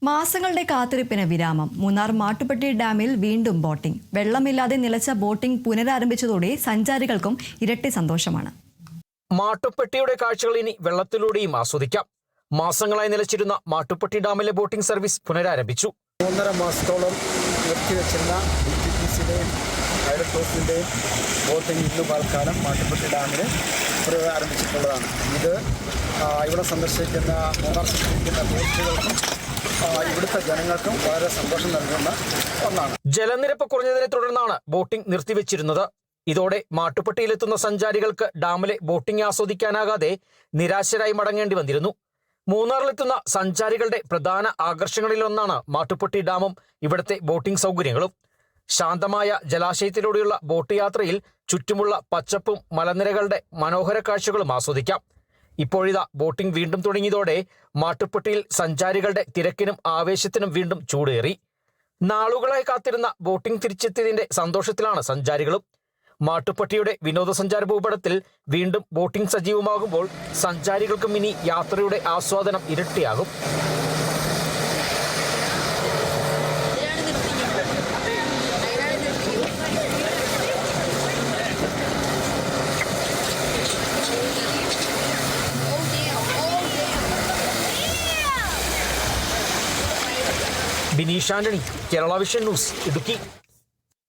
മാസങ്ങളുടെ കാത്തിരിപ്പിന് വിരാമം. മൂന്നാർ മാട്ടുപ്പെട്ടി ഡാമിൽ വീണ്ടും ബോട്ടിംഗ്. വെള്ളമില്ലാതെ നിലച്ച ബോട്ടിംഗ് പുനരാരംഭിച്ചതോടെ സഞ്ചാരികൾക്കും ഇരട്ടി സന്തോഷമാണ്. മാട്ടുപ്പെട്ടിയുടെ കാഴ്ചകൾ ഇനി വെള്ളത്തിലൂടെയും ആസ്വദിക്കാം. മാസങ്ങളായി നിലച്ചിരുന്ന മാട്ടുപ്പെട്ടി ഡാമിലെ ബോട്ടിംഗ് സർവീസ് പുനരാരംഭിച്ചു. 1.5 മാസത്തോളം നിർത്തിവെച്ചിരുന്ന BTPCയുടെയും ഹൈഡ്രോസിന്റെയും ബോട്ടിംഗ് ഇന്ന് പൽക്കാലം മാട്ടുപ്പെട്ടി ഡാമിൽ പുനരാരംഭിച്ചിട്ടുള്ളതാണ്. ഇത് ഇവിടെ സന്ദർശിക്കുന്ന മൂന്നാർ സന്ദർശിക്കുന്ന ടൂറിസ്റ്റുകൾക്കും ഇവിടുത്തെ ജനങ്ങൾക്കും വളരെ സന്തോഷം നൽകുന്ന ഒന്നാണ്. ജലനിരപ്പ് കുറഞ്ഞതിനെ തുടർന്നാണ് ബോട്ടിംഗ് നിർത്തിവെച്ചിരുന്നത്. ഇതോടെ മാട്ടുപ്പെട്ടിയിലെത്തുന്ന സഞ്ചാരികൾക്ക് ഡാമിലെ ബോട്ടിംഗ് ആസ്വദിക്കാനാകാതെ നിരാശരായി മടങ്ങേണ്ടി വന്നിരുന്നു. മൂന്നാറിലെത്തുന്ന സഞ്ചാരികളുടെ പ്രധാന ആകർഷണങ്ങളിലൊന്നാണ് മാട്ടുപ്പെട്ടി ഡാമും ഇവിടുത്തെ ബോട്ടിംഗ് സൗകര്യങ്ങളും. ശാന്തമായ ജലാശയത്തിലൂടെയുള്ള ബോട്ട് യാത്രയിൽ ചുറ്റുമുള്ള പച്ചപ്പും മലനിരകളുടെ മനോഹര കാഴ്ചകളും ആസ്വദിക്കാം. ഇപ്പോഴിതാ ബോട്ടിംഗ് വീണ്ടും തുടങ്ങിയതോടെ മാട്ടുപ്പെട്ടിയിൽ സഞ്ചാരികളുടെ തിരക്കിനും ആവേശത്തിനും വീണ്ടും ചൂടേറി. നാളുകളായി കാത്തിരുന്ന ബോട്ടിംഗ് തിരിച്ചെത്തിയതിന്റെ സന്തോഷത്തിലാണ് സഞ്ചാരികളും. മാട്ടുപ്പെട്ടിയുടെ വിനോദസഞ്ചാര ഭൂപടത്തിൽ വീണ്ടും ബോട്ടിംഗ് സജീവമാകുമ്പോൾ സഞ്ചാരികൾക്കും ഇനി യാത്രയുടെ ആസ്വാദനം ഇരട്ടിയാകും. Bineesh Antony, Kerala vision news, Idukki.